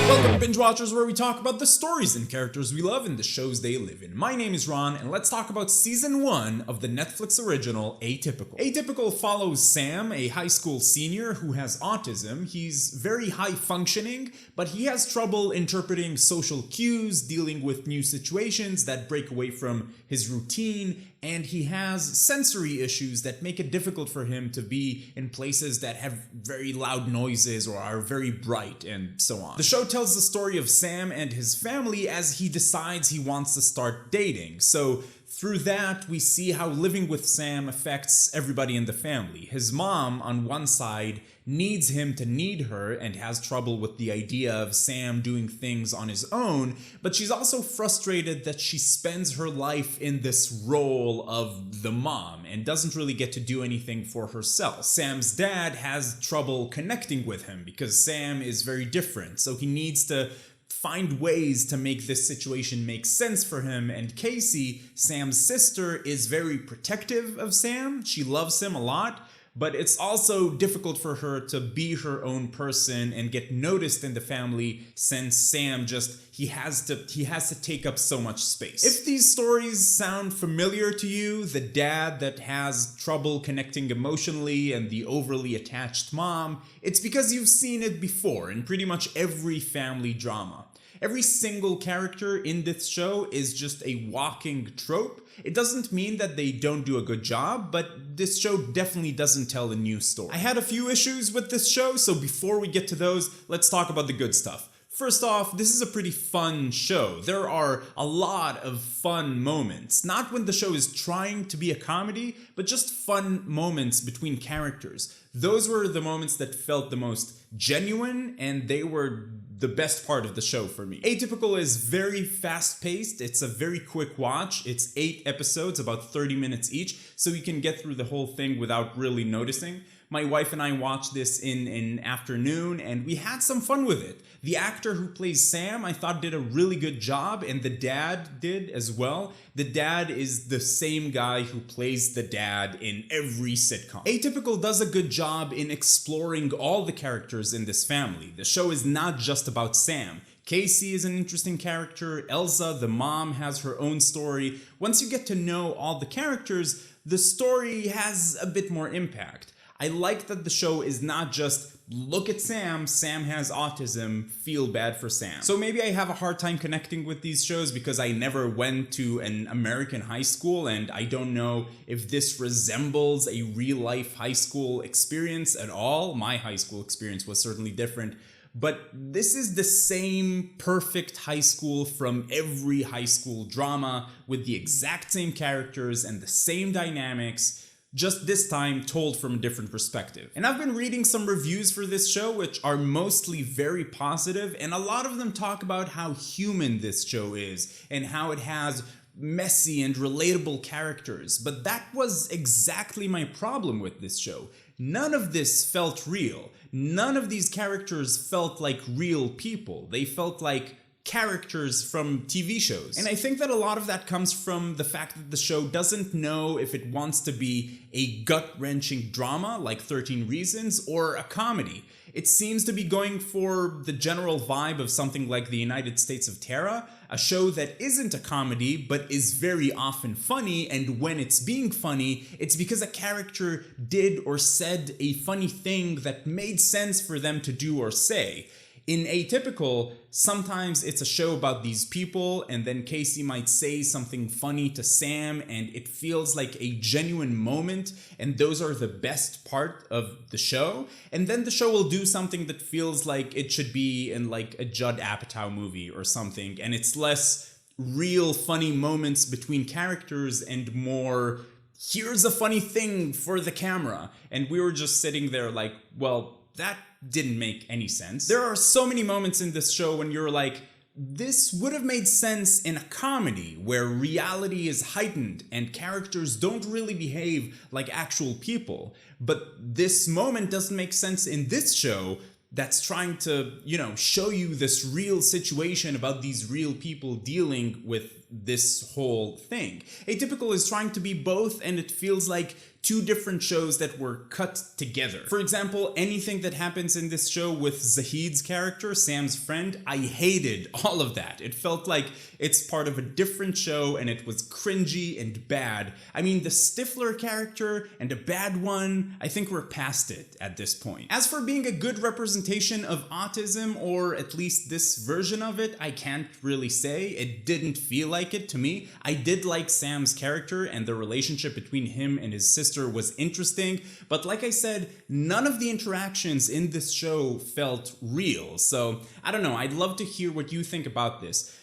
Welcome to Binge Watchers, where we talk about the stories and characters we love and the shows they live in. My name is Ron, and let's talk about Season 1 of the Netflix original Atypical. Atypical follows Sam, a high school senior who has autism. He's very high functioning, but he has trouble interpreting social cues, dealing with new situations that break away from his routine, and he has sensory issues that make it difficult for him to be in places that have very loud noises or are very bright and so on. The show tells the story of Sam and his family as he decides he wants to start dating. So through that, we see how living with Sam affects everybody in the family. His mom, on one side, needs him to need her and has trouble with the idea of Sam doing things on his own, but she's also frustrated that she spends her life in this role of the mom and doesn't really get to do anything for herself. Sam's dad has trouble connecting with him because Sam is very different, so he needs to find ways to make this situation make sense for him. And Casey, Sam's sister, is very protective of Sam. She loves him a lot, but it's also difficult for her to be her own person and get noticed in the family since Sam he has to take up so much space. If these stories sound familiar to you, the dad that has trouble connecting emotionally and the overly attached mom, it's because you've seen it before in pretty much every family drama. Every single character in this show is just a walking trope. It doesn't mean that they don't do a good job, but this show definitely doesn't tell a new story. I had a few issues with this show, so before we get to those, let's talk about the good stuff. First off, this is a pretty fun show. There are a lot of fun moments. Not when the show is trying to be a comedy, but just fun moments between characters. Those were the moments that felt the most genuine, and they were the best part of the show for me. Atypical is very fast-paced. It's a very quick watch. It's 8 episodes, about 30 minutes each, so you can get through the whole thing without really noticing. My wife and I watched this in an afternoon, and we had some fun with it. The actor who plays Sam, I thought, did a really good job, and the dad did as well. The dad is the same guy who plays the dad in every sitcom. Atypical does a good job in exploring all the characters in this family. The show is not just about Sam. Casey is an interesting character. Elsa, the mom, has her own story. Once you get to know all the characters, the story has a bit more impact. I like that the show is not just, look at Sam has autism, feel bad for Sam. So maybe I have a hard time connecting with these shows because I never went to an American high school, and I don't know if this resembles a real-life high school experience at all. My high school experience was certainly different. But this is the same perfect high school from every high school drama with the exact same characters and the same dynamics, just this time told from a different perspective. And I've been reading some reviews for this show which are mostly very positive, and a lot of them talk about how human this show is and how it has messy and relatable characters. But that was exactly my problem with this show. None of this felt real. None of these characters felt like real people. They felt like characters from TV shows. And I think that a lot of that comes from the fact that the show doesn't know if it wants to be a gut-wrenching drama like 13 Reasons or a comedy. It seems to be going for the general vibe of something like The United States of Tara, a show that isn't a comedy but is very often funny, and when it's being funny, it's because a character did or said a funny thing that made sense for them to do or say. In Atypical, sometimes it's a show about these people, and then Casey might say something funny to Sam, and it feels like a genuine moment, and those are the best part of the show. And then the show will do something that feels like it should be in like a Judd Apatow movie or something, and it's less real funny moments between characters and more, here's a funny thing for the camera. And we were just sitting there like, well, that didn't make any sense. There are so many moments in this show when you're like, this would have made sense in a comedy where reality is heightened and characters don't really behave like actual people. But this moment doesn't make sense in this show that's trying to, show you this real situation about these real people dealing with this whole thing. Atypical is trying to be both, and it feels like two different shows that were cut together. For example, anything that happens in this show with Zahid's character, Sam's friend, I hated all of that. It felt like it's part of a different show and it was cringy and bad. I mean, the Stifler character and a bad one, I think we're past it at this point. As for being a good representation of autism, or at least this version of it, I can't really say. It didn't feel like it to me. I did like Sam's character, and the relationship between him and his sister was interesting, but like I said, none of the interactions in this show felt real. So I don't know, I'd love to hear what you think about this.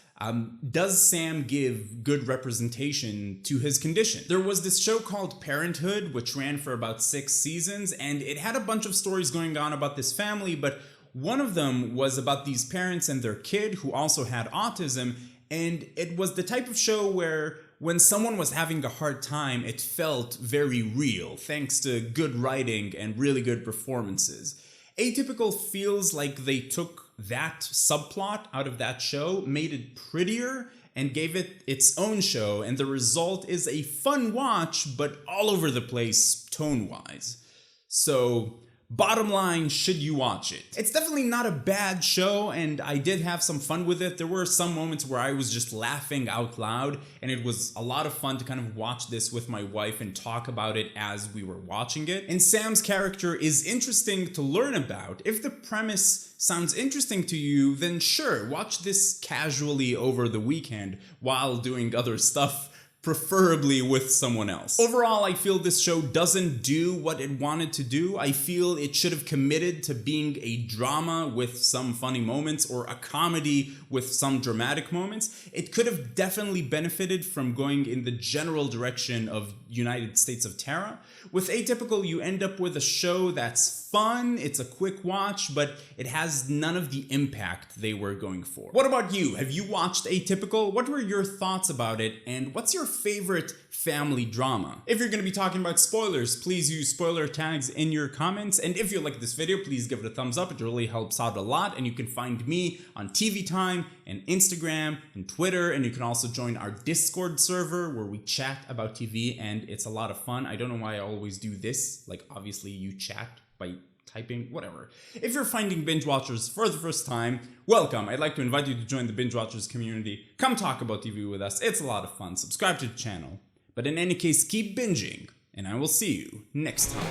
Does Sam give good representation to his condition? There was this show called Parenthood, which ran for about 6 seasons, and it had a bunch of stories going on about this family, but one of them was about these parents and their kid who also had autism, and it was the type of show where when someone was having a hard time, it felt very real, thanks to good writing and really good performances. Atypical feels like they took that subplot out of that show, made it prettier, and gave it its own show, and the result is a fun watch, but all over the place tone-wise. So, bottom line, should you watch it? It's definitely not a bad show, and I did have some fun with it. There were some moments where I was just laughing out loud, and it was a lot of fun to kind of watch this with my wife and talk about it as we were watching it. And Sam's character is interesting to learn about. If the premise sounds interesting to you, then sure, watch this casually over the weekend while doing other stuff, preferably with someone else. Overall, I feel this show doesn't do what it wanted to do. I feel it should have committed to being a drama with some funny moments, or a comedy with some dramatic moments. It could have definitely benefited from going in the general direction of United States of Terra. With Atypical, you end up with a show that's fun, it's a quick watch, but it has none of the impact they were going for. What about you? Have you watched Atypical? What were your thoughts about it, and what's your favorite family drama? If you're going to be talking about spoilers, please use spoiler tags in your comments, and if you like this video, please give it a thumbs up. It really helps out a lot, and you can find me on TV Time and Instagram and Twitter, and you can also join our Discord server where we chat about TV, and it's a lot of fun. I don't know why I always do this, like obviously you chat by typing, whatever. If you're finding binge watchers for the first time, welcome. I'd like to invite you to join the binge watchers community. Come talk about TV with us. It's a lot of fun. Subscribe to the channel. But in any case, keep binging, and I will see you next time.